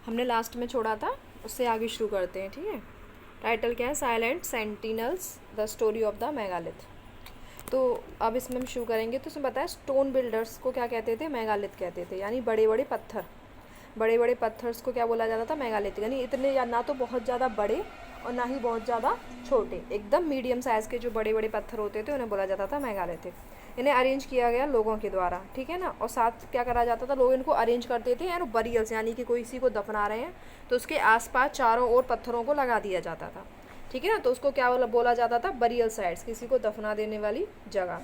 हमने लास्ट में छोड़ा था, उससे आगे शुरू करते हैं, ठीक है। टाइटल क्या है? Silent sentinels the story of the megalith. तो अब इसमें हम शुरू करेंगे। तो इसमें बताया स्टोन बिल्डर्स को क्या कहते थे? मेगालिथ कहते थे, यानी बड़े बड़े पत्थर। बड़े बड़े पत्थर्स को क्या बोला जाता था? मेगालिथ। यानी इतने या ना तो बहुत ज़्यादा बड़े और ना ही बहुत ज़्यादा छोटे, एकदम मीडियम साइज़ के जो बड़े बड़े पत्थर होते थे उन्हें बोला जाता था मेगालिथिक। इन्हें अरेंज किया गया लोगों के द्वारा, ठीक है ना। और साथ क्या करा जाता था? लोग इनको अरेंज करते थे यार बरियल्स, यानी कि कोई किसी को दफना रहे हैं तो उसके आसपास चारों ओर पत्थरों को लगा दिया जाता था, ठीक है ना। तो उसको क्या बोला जाता था? बरियल साइट्स, किसी को दफना देने वाली जगह।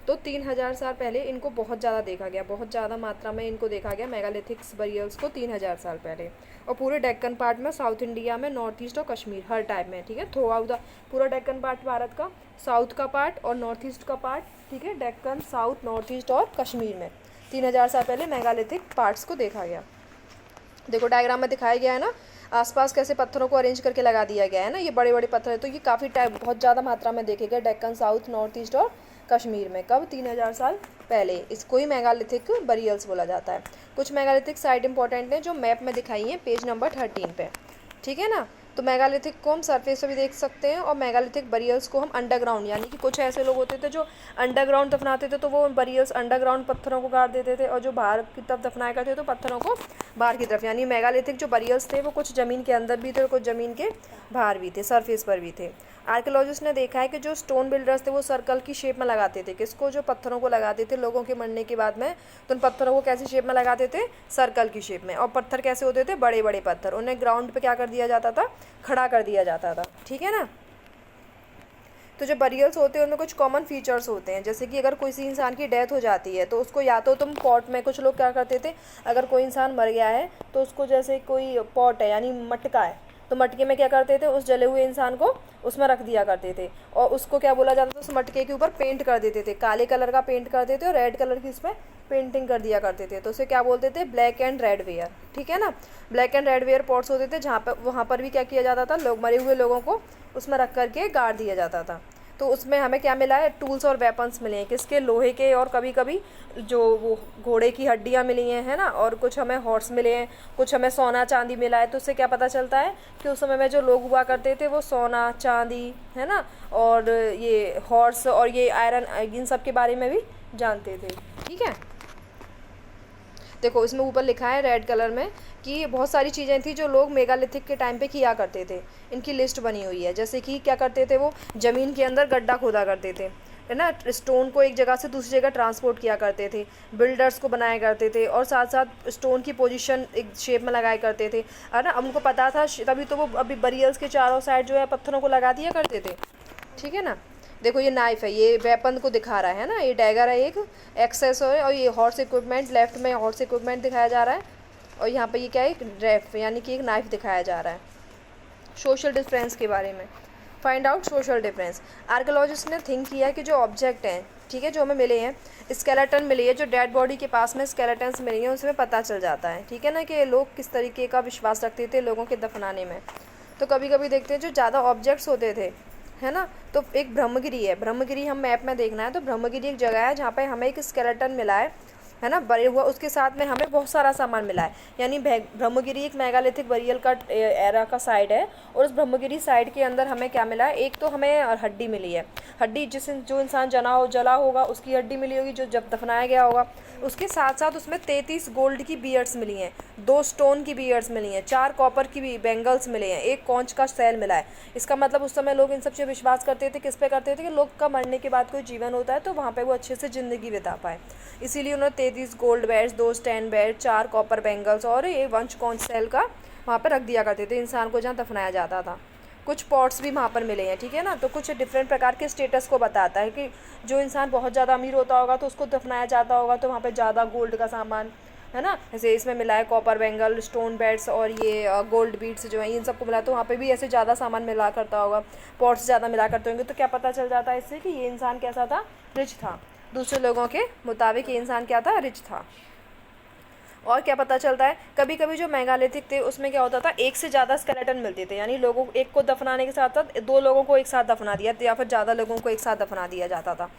तो 3000 साल पहले इनको बहुत ज़्यादा देखा गया, बहुत ज़्यादा मात्रा में इनको देखा गया मेगालिथिक्स बरियल्स को 3000 साल पहले। और पूरे डेक्कन पार्ट में, साउथ इंडिया में, नॉर्थ ईस्ट और कश्मीर, हर टाइप में, ठीक है। थ्रू आउट द पूरा डेक्कन पार्ट भारत का, साउथ का पार्ट और नॉर्थ ईस्ट का पार्ट, ठीक है। डेक्कन, साउथ, नॉर्थ ईस्ट और कश्मीर में 3000 साल पहले मेगालिथिक पार्ट्स को देखा गया। देखो डायग्राम में दिखाया गया है ना, आसपास कैसे पत्थरों को अरेंज करके लगा दिया गया है ना। ये बड़े बड़े पत्थर है, तो ये काफ़ी टाइप बहुत ज़्यादा मात्रा में देखे गए डेक्कन, साउथ, नॉर्थ ईस्ट और कश्मीर में। कब? 3000 साल पहले। इसको ही मेगालिथिक बरियल्स बोला जाता है। कुछ मेगालिथिक साइट इंपॉर्टेंट हैं जो मैप में दिखाई हैं पेज नंबर 13 पे, ठीक है ना। तो मेगालिथिक को हम सरफेस पे भी देख सकते हैं और मेगालिथिक बरियल्स को हम अंडरग्राउंड, यानी कि कुछ ऐसे लोग होते थे जो अंडरग्राउंड दफनाते थे, तो वो बरियल्स अंडरग्राउंड पत्थरों को गाड़ देते थे, और जो बाहर की तरफ दफनाया करते तो पत्थरों को बाहर की तरफ। यानी मेगालिथिक जो बरियल्स थे वो कुछ ज़मीन के अंदर भी थे और कुछ ज़मीन के बाहर भी थे, सरफेस पर भी थे। आर्कियोलॉजिस्ट ने देखा है कि जो स्टोन बिल्डर्स थे वो सर्कल की शेप में लगाते थे। किसको? जो पत्थरों को लगाते थे लोगों के मरने के बाद में, तो उन पत्थरों को कैसी शेप में लगाते थे? सर्कल की शेप में। और पत्थर कैसे होते थे? बड़े बड़े पत्थर। उन्हें ग्राउंड पे क्या कर दिया जाता था? खड़ा कर दिया जाता था, ठीक है ना। तो जो बरियल्स होते हैं उनमें कुछ कॉमन फीचर्स होते हैं, जैसे कि अगर किसी इंसान की डेथ हो जाती है तो उसको या तो तुम पॉट में, कुछ लोग क्या करते थे, अगर कोई इंसान मर गया है तो उसको, जैसे कोई पॉट है यानी मटका है, तो मटके में क्या करते थे? उस जले हुए इंसान को उसमें रख दिया करते थे और उसको क्या बोला जाता था? उस मटके के ऊपर पेंट कर देते थे, काले कलर का पेंट कर देते और रेड कलर की इसमें पेंटिंग कर दिया करते थे। तो उसे क्या बोलते थे? ब्लैक एंड रेड वेयर, ठीक है ना। Black and red ware pots होते थे, जहाँ पर वहाँ पर भी क्या किया जाता था? लोग, मरे हुए लोगों को उसमें रख करके गाड़ दिया जाता था। तो उसमें हमें क्या मिला है? टूल्स और वेपन्स मिले हैं। किसके? लोहे के, और कभी कभी जो वो घोड़े की हड्डियाँ मिली हैं, है ना। और कुछ हमें हॉर्स मिले हैं, कुछ हमें सोना चांदी मिला है। तो उससे क्या पता चलता है कि उस समय में जो लोग हुआ करते थे वो सोना चांदी, है ना, और ये हॉर्स और ये आयरन, इन सब के बारे में भी जानते थे, ठीक है। देखो इसमें ऊपर लिखा है रेड कलर में कि बहुत सारी चीज़ें थी जो लोग मेगालिथिक के टाइम पे किया करते थे। इनकी लिस्ट बनी हुई है, जैसे कि क्या करते थे? वो ज़मीन के अंदर गड्ढा खोदा करते थे, है ना। स्टोन को एक जगह से दूसरी जगह ट्रांसपोर्ट किया करते थे, बिल्डर्स को बनाया करते थे, और साथ साथ स्टोन की पोजीशन एक शेप में लगाया करते थे, है ना। उनको पता था, तभी तो वो अभी बरियल्स के चारों साइड जो है पत्थरों को लगा दिया करते थे, ठीक है ना। देखो ये नाइफ है, ये वेपन को दिखा रहा है ना, ये डैगर है एक, एक्सेस है, और ये हॉर्स इक्विपमेंट, लेफ्ट में हॉर्स इक्विपमेंट दिखाया जा रहा है, और यहाँ पे ये क्या है? एक ड्रेफ, यानी कि एक नाइफ दिखाया जा रहा है। सोशल डिफरेंस के बारे में find out social difference. Archaeologist ने थिंक किया कि जो ऑब्जेक्ट हैं, ठीक है, जो हमें मिले हैं, स्केलेटन मिली है, जो डेड बॉडी के पास में स्केलेटन्स मिली हैं, उसमें पता चल जाता है, ठीक है ना, कि लोग किस तरीके का विश्वास रखते थे लोगों के दफनाने में। तो कभी कभी देखते हैं जो ज़्यादा ऑब्जेक्ट्स होते थे, है ना। तो एक ब्रह्मगिरी है, ब्रह्मगिरी हम मैप में देखना है, तो ब्रह्मगिरी एक जगह है जहाँ पे हमें एक स्केलेटन मिला है ना, बड़े हुआ, उसके साथ में हमें बहुत सारा सामान मिला है। यानी ब्रह्मगिरी एक मेगालिथिक बरियल का एरा का साइड है, और उस ब्रह्मगिरी साइड के अंदर हमें क्या मिला है? एक तो हमें हड्डी मिली है, हड्डी जो इंसान जला होगा उसकी हड्डी मिली होगी, जो जब दफनाया गया होगा। उसके साथ साथ उसमें 33 गोल्ड की बियर्ड्स मिली हैं, 2 स्टोन की बियर्ड्स मिली हैं, 4 कॉपर की भी बेंगल्स मिले हैं, 1 कॉन्च का सेल मिला है। इसका मतलब उस समय लोग इन सब से विश्वास करते थे, किस पे करते थे? कि लोग का मरने के बाद कोई जीवन होता है तो वहाँ पे वो अच्छे से ज़िंदगी बिता पाए, इसीलिए उन्होंने 33 gold beds, 2 stand bed, 4 copper bangles और ये 1 कॉन्च सेल का वहाँ पर रख दिया करते थे इंसान को जहाँ दफनाया जाता था। कुछ पॉट्स भी वहाँ पर मिले हैं, ठीक है ना। तो कुछ डिफरेंट प्रकार के स्टेटस को बताता है कि जो इंसान बहुत ज़्यादा अमीर होता होगा तो उसको दफनाया जाता होगा तो वहाँ पे ज़्यादा गोल्ड का सामान, है ना। जैसे इसमें मिला है कॉपर बेंगल, स्टोन बेड्स और ये गोल्ड बीड्स जो हैं, इन सबको मिला, तो वहाँ पे भी ऐसे ज़्यादा सामान मिला करता होगा, पॉट्स ज़्यादा मिला करते होंगे। तो क्या पता चल जाता है इससे कि ये इंसान कैसा था? रिच था। दूसरे लोगों के मुताबिक ये इंसान क्या था? रिच था। और क्या पता चलता है? कभी कभी जो मेगालिथिक थे उसमें क्या होता था? एक से ज़्यादा स्केलेटन मिलते थे, यानी लोगों एक को दफनाने के साथ साथ 2 लोगों को एक साथ दफना दिया, या फिर ज़्यादा लोगों को एक साथ दफना दिया जाता था।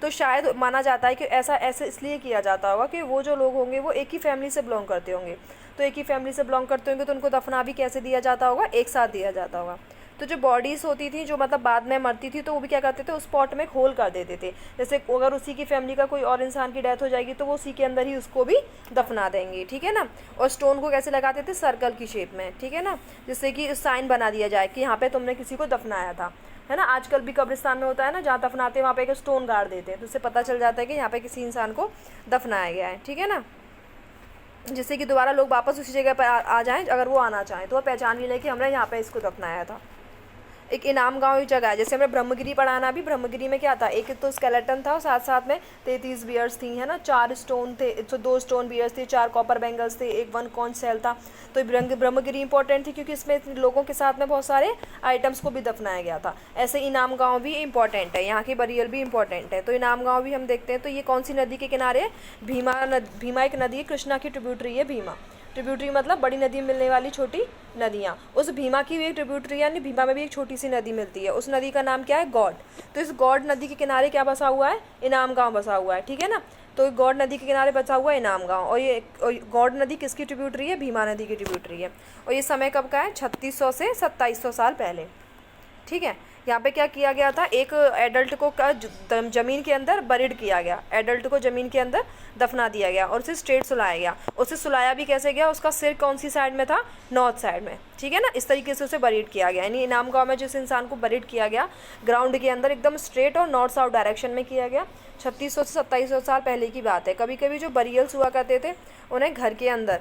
तो शायद माना जाता है कि ऐसा ऐसे इसलिए किया जाता होगा कि वो जो लोग होंगे वो एक ही फैमिली से बिलोंग करते होंगे, तो एक ही फैमिली से बिलोंग करते होंगे तो उनको दफना भी कैसे दिया जाता होगा, एक साथ दिया जाता होगा। तो जो बॉडीज़ होती थी जो मतलब बाद में मरती थी, तो वो भी क्या करते थे, उस पॉट में होल कर देते थे। जैसे अगर उसी की फैमिली का कोई और इंसान की डेथ हो जाएगी तो वो उसी के अंदर ही उसको भी दफना देंगे, ठीक है ना। और स्टोन को कैसे लगाते थे, सर्कल की शेप में, ठीक है ना, जिससे कि साइन बना दिया जाए कि यहाँ पे तुमने किसी को दफनाया था, है ना। आजकल भी कब्रिस्तान में होता है ना, जहाँ दफनाते हैं वहाँ पे एक स्टोन गाड़ देते हैं, तो उससे पता चल जाता है कि यहाँ पे किसी इंसान को दफनाया गया है, ठीक है ना, जिससे कि दोबारा लोग वापस उसी जगह पर आ जाएं, अगर वो आना चाहें तो वो पहचान भी लें कि हमने यहाँ पे इसको दफनाया था। एक इनाम गांव एक जगह है, जैसे हमने ब्रह्मगिरी पढ़ाना भी, ब्रह्मगिरी में क्या था, एक तो स्केलेटन था और साथ साथ में 33 बियर्स थी, है ना, 4 स्टोन थे, तो 2 स्टोन बियर्स थे, 4 कॉपर बैंगल्स थे, एक 1 कॉन्च सेल था। तो ब्रह्मगिरी इंपॉर्टेंट थी क्योंकि इसमें लोगों के साथ में बहुत सारे आइटम्स को भी दफनाया गया था। ऐसे इनाम गाँव भी इंपॉर्टेंट है, यहाँ की बरियल भी इंपॉर्टेंट है। तो इनाम गाँव भी हम देखते हैं। तो ये कौन सी नदी के किनारे है, भीमा एक नदी है, कृष्णा की ट्रिब्यूटरी है भीमा। ट्रिब्यूटरी मतलब बड़ी नदी में मिलने वाली छोटी नदियाँ। उस भीमा की भी एक ट्रिब्यूटरी, यानी भीमा में भी एक छोटी सी नदी मिलती है, उस नदी का नाम क्या है, गॉड। तो इस गॉड नदी के किनारे क्या बसा हुआ है, इनाम गांव बसा हुआ है, ठीक है ना। तो गॉड नदी के किनारे बसा हुआ है इनाम गांव, और ये गॉड नदी किसकी ट्रिब्यूटरी है, भीमा नदी की ट्रिब्यूटरी है। और ये समय कब का है, 3600 से 2700 साल पहले, ठीक है। यहाँ पे क्या किया गया था, एक एडल्ट को ज़मीन के अंदर बरिड किया गया, एडल्ट को ज़मीन के अंदर दफना दिया गया और उसे स्ट्रेट सुलाया गया। उसे सुलाया भी कैसे गया, उसका सिर कौन सी साइड में था, नॉर्थ साइड में, ठीक है ना। इस तरीके से उसे बरिड किया गया, यानी इनाम गाँव में जिस इंसान को बरिड किया गया ग्राउंड के अंदर एकदम स्ट्रेट और नॉर्थ साउथ डायरेक्शन में किया गया। 3600 से 2700 साल पहले की बात है। कभी कभी जो बरियल्स हुआ करते थे उन्हें घर के अंदर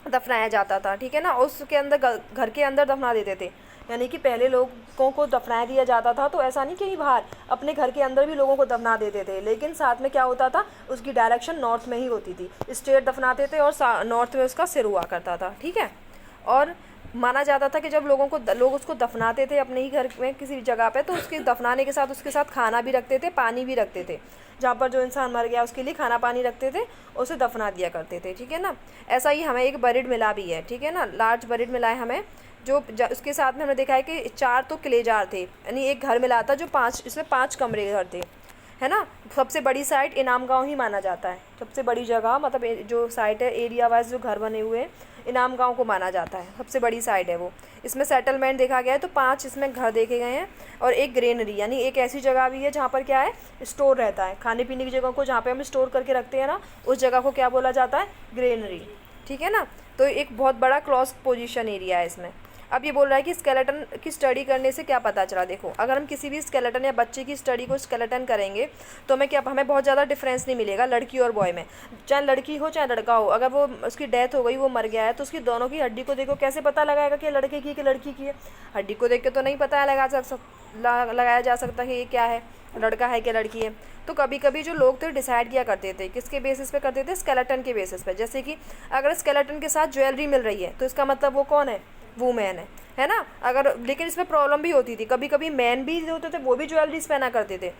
दफनाया जाता था, ठीक है ना, उसके अंदर घर के अंदर दफना देते थे, यानी कि पहले लोगों को दफना दिया जाता था। तो ऐसा नहीं कहीं बाहर, अपने घर के अंदर भी लोगों को दफना देते थे, लेकिन साथ में क्या होता था, उसकी डायरेक्शन नॉर्थ में ही होती थी, स्ट्रेट दफनाते थे और नॉर्थ में उसका सिर हुआ करता था, ठीक है। और माना जाता था कि जब लोग उसको दफनाते थे अपने ही घर में किसी जगह पे, तो उसके दफनाने के साथ उसके साथ खाना भी रखते थे, पानी भी रखते थे, जहाँ पर जो इंसान मर गया उसके लिए खाना पानी रखते थे, उसे दफना दिया करते थे, ठीक है ना। ऐसा ही हमें एक बरिड मिला भी है, ठीक है ना, लार्ज बरिड मिला है हमें, जो उसके साथ में हमने देखा है कि 4 तो किलेजार थे, यानी एक घर मिला था जो 5, इसमें 5 कमरे घर थे, है ना। सबसे बड़ी साइट इनाम गाँव ही माना जाता है, सबसे बड़ी जगह मतलब जो साइट है एरिया वाइज जो घर बने हुए हैं इनाम गाँव को माना जाता है, सबसे बड़ी साइट है वो। इसमें सेटलमेंट देखा गया है तो 5 इसमें घर देखे गए हैं, और एक ग्रेनरी, यानी एक ऐसी जगह भी है जहाँ पर क्या है, स्टोर रहता है, खाने पीने की जगह को जहाँ पे हम स्टोर करके रखते हैं ना, उस जगह को क्या बोला जाता है, ग्रेनरी, ठीक है ना। तो एक बहुत बड़ा क्लोज पोजीशन एरिया है इसमें। अब ये बोल रहा है कि स्केलेटन की स्टडी करने से क्या पता चला। देखो, अगर हम किसी भी स्केलेटन या बच्चे की स्टडी को स्केलेटन करेंगे तो हमें बहुत ज़्यादा डिफरेंस नहीं मिलेगा लड़की और बॉय में, चाहे लड़की हो चाहे लड़का हो। अगर वो उसकी डेथ हो गई, वो मर गया है, तो उसकी दोनों की हड्डी को देखो, कैसे पता लगाएगा कि लड़के की कि लड़की की है, हड्डी को देख के तो नहीं पता लगाया जा सकता कि ये क्या है, लड़का है कि लड़की है। तो कभी कभी जो लोग थे डिसाइड किया करते थे, किसके बेसिस पे करते थे, स्केलेटन के बेसिस पे। जैसे कि अगर स्केलेटन के साथ ज्वेलरी मिल रही है तो इसका मतलब वो कौन है, वूमेन है ना। अगर लेकिन इसमें प्रॉब्लम भी होती थी, कभी कभी मैन भी जो होते थे वो भी ज्वेलरीज पहना करते थे।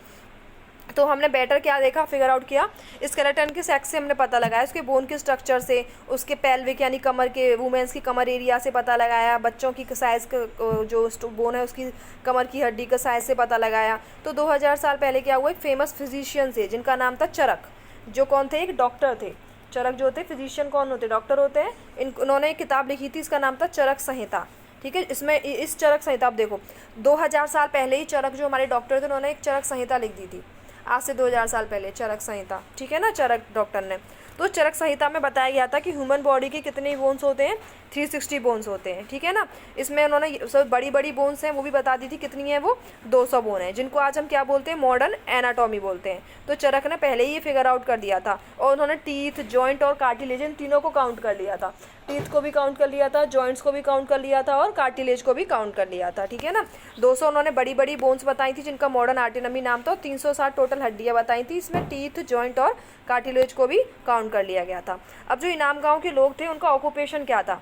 तो हमने बेटर क्या देखा, फिगर आउट किया, स्केलेटन के सेक्स से हमने पता लगाया, उसके बोन के स्ट्रक्चर से, उसके पेल्विक यानी कमर के, वुमेन्स की कमर एरिया से पता लगाया, बच्चों की साइज़ जो बोन है उसकी कमर की हड्डी का साइज़ से पता लगाया। तो 2000 साल पहले क्या हुआ, एक फेमस फिजिशियन से जिनका नाम था चरक, जो कौन थे, एक डॉक्टर थे। चरक जो होते, फिजिशियन कौन होते, डॉक्टर होते हैं। उन्होंने एक किताब लिखी थी, इसका नाम था चरक संहिता, ठीक है। इसमें इस चरक संहिता, आप देखो 2000 साल पहले ही चरक जो हमारे डॉक्टर थे उन्होंने एक चरक संहिता लिख दी थी, आज से 2000 साल पहले चरक संहिता, ठीक है ना, चरक डॉक्टर ने। तो चरक संहिता में बताया गया था कि ह्यूमन बॉडी के कितने बोन्स होते हैं, 360 बोन्स होते हैं, ठीक है ना। इसमें उन्होंने सब बड़ी बड़ी बोन्स हैं वो भी बता दी थी, कितनी है वो, 200 बोन है, जिनको आज हम क्या बोलते हैं, मॉडर्न एनाटॉमी बोलते हैं। तो चरक ने पहले ही ये फिगर आउट कर दिया था, और उन्होंने टीथ, जॉइंट और कार्टिलेज इन तीनों को काउंट कर लिया था। टीथ को भी काउंट कर लिया था, जॉइंट्स को भी काउंट कर लिया था, और कार्टिलेज को भी काउंट कर लिया था, ठीक है ना। 200 उन्होंने बड़ी बड़ी बोन्स बताई थी जिनका मॉडर्न एनाटॉमी नाम था, 360 टोटल हड्डियाँ बताई थी, इसमें टीथ, जॉइंट और कार्टिलेज को भी काउंट कर लिया गया था। अब जो इनाम गाँव के लोग थे उनका ऑक्यूपेशन क्या था,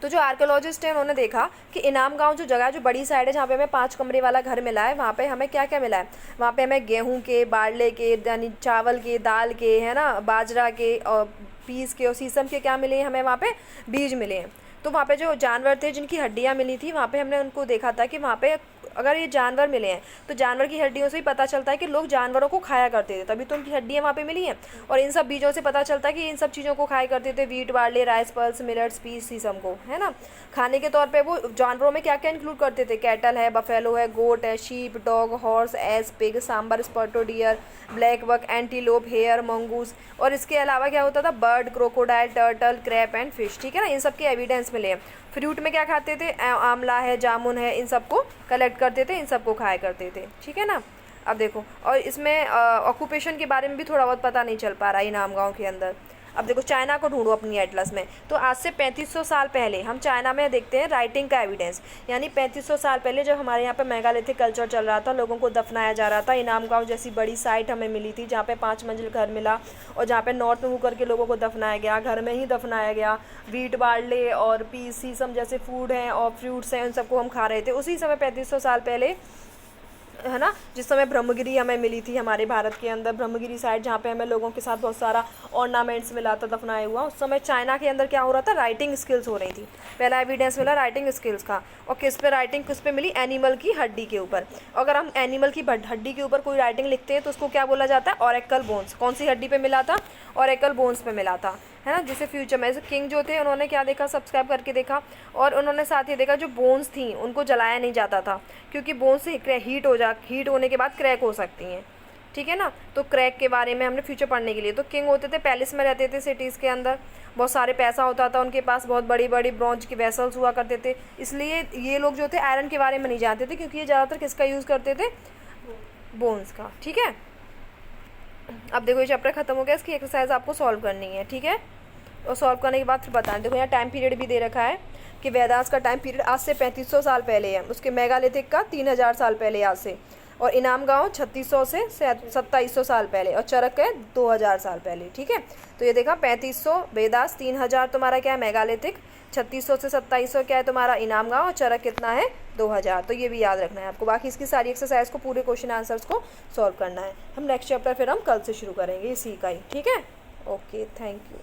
तो जो आर्कियोलॉजिस्ट हैं उन्होंने देखा कि इनाम गांव जो जगह, जो बड़ी साइड है जहाँ पे हमें 5 कमरे वाला घर मिला है, वहाँ पे हमें क्या क्या मिला है, वहाँ पे हमें गेहूं के, बारले के, यानी चावल के, दाल के, है ना, बाजरा के और पीस के और सीसम के क्या मिले हैं, हमें वहाँ पे बीज मिले हैं। तो वहाँ पे जो जानवर थे जिनकी हड्डियाँ मिली थी, वहाँ पे हमने उनको देखा था कि वहाँ पे अगर ये जानवर मिले हैं तो जानवर की हड्डियों से ही पता चलता है कि लोग जानवरों को खाया करते थे, तभी तो उनकी हड्डियाँ वहाँ पे मिली हैं। और इन सब बीजों से पता चलता है कि इन सब चीज़ों को खाया करते थे, wheat, barley, rice, pulses, millets, peas, sesame को, है ना। खाने के तौर पे वो जानवरों में क्या क्या इंक्लूड करते थे, कैटल है, बफेलो है, गोट है, sheep, dog, horse, ass, pig, sambar, spotted deer, black buck, antelope, hare, mongoose. और इसके अलावा क्या होता था, bird, crocodile, turtle, crab and fish, ठीक है ना। इन सब के एविडेंस मिले हैं। फ्रूट में क्या खाते थे, आंवला है, जामुन है, इन सबको कलेक्ट करते थे, इन सबको खाया करते थे, ठीक है ना। अब देखो, और इसमें ऑक्यूपेशन के बारे में भी थोड़ा बहुत पता नहीं चल पा रहा है इनाम गाँव के अंदर। अब देखो, चाइना को ढूंढो अपनी एटलस में, तो आज से 3500 साल पहले हम चाइना में देखते हैं राइटिंग का एविडेंस। यानी 3500 साल पहले जब हमारे यहाँ पे मेगालिथिक कल्चर चल रहा था, लोगों को दफनाया जा रहा था, इनाम गाँव जैसी बड़ी साइट हमें मिली थी जहाँ पे 5 मंजिल घर मिला और जहाँ पे नॉर्थ में मुँह करके लोगों को दफनाया गया, घर में ही दफनाया गया। वीट, बार्ले और पीस, सीसम जैसे फूड हैं और फ्रूट्स हैं, उन सबको हम खा रहे थे उसी समय 3500 साल पहले, है ना। जिस समय ब्रह्मगिरी हमें मिली थी हमारे भारत के अंदर, ब्रह्मगिरी साइड जहाँ पे हमें लोगों के साथ बहुत सारा ऑर्नामेंट्स मिला था दफनाया हुआ, उस समय चाइना के अंदर क्या हो रहा था, राइटिंग स्किल्स हो रही थी। पहला एविडेंस मिला राइटिंग स्किल्स का। और किस पे राइटिंग, किस पे मिली, एनिमल की हड्डी के ऊपर। अगर हम एनिमल की हड्डी के ऊपर कोई राइटिंग लिखते हैं तो उसको क्या बोला जाता है, ऑरेकल बोन्स। कौन सी हड्डी पे मिला था, ऑरेकल बोन्स पे मिला था, है ना। जिसे फ्यूचर में किंग जो थे उन्होंने क्या देखा, सब्सक्राइब करके देखा, और उन्होंने साथ ही देखा जो बोन्स थी उनको जलाया नहीं जाता था, क्योंकि बोन्स हीट होने के बाद क्रैक हो सकती हैं, ठीक है ना। तो क्रैक के बारे में हमने फ्यूचर पढ़ने के लिए, तो किंग होते थे पैलेस में रहते थे, सिटीज़ के अंदर बहुत सारे पैसा होता था उनके पास, बहुत बड़ी बड़ी ब्रॉन्ज की वेसल्स हुआ करते थे। इसलिए ये लोग जो थे आयरन के बारे में नहीं जानते थे, क्योंकि ये ज़्यादातर किसका यूज़ करते थे, बोन्स का, ठीक है। अब देखो, ये चैप्टर खत्म हो गया, इसकी एक्सरसाइज आपको सॉल्व करनी है, ठीक है। और सॉल्व करने के बाद फिर बताएं। देखो, यहाँ टाइम पीरियड भी दे रखा है कि वेदास का टाइम पीरियड आज से 3500 साल पहले है, उसके मेगालिथिक का 3000 साल पहले आज से, और इनाम गाँव 3600 से 2700 साल पहले, और चरक है 2000 साल पहले, ठीक है। तो ये देखा, 3500 वेदास, 3000 तुम्हारा क्या है मेगालिथिक, 3600 से 2700 क्या है तुम्हारा इनाम गाँव, और चरक कितना है 2000। तो ये भी याद रखना है आपको। बाकी इसकी सारी एक्सरसाइज को, पूरे क्वेश्चन आंसर्स को सॉल्व करना है। हम नेक्स्ट चैप्टर फिर हम कल से शुरू करेंगे इसी का ही, ठीक है। Okay, thank you.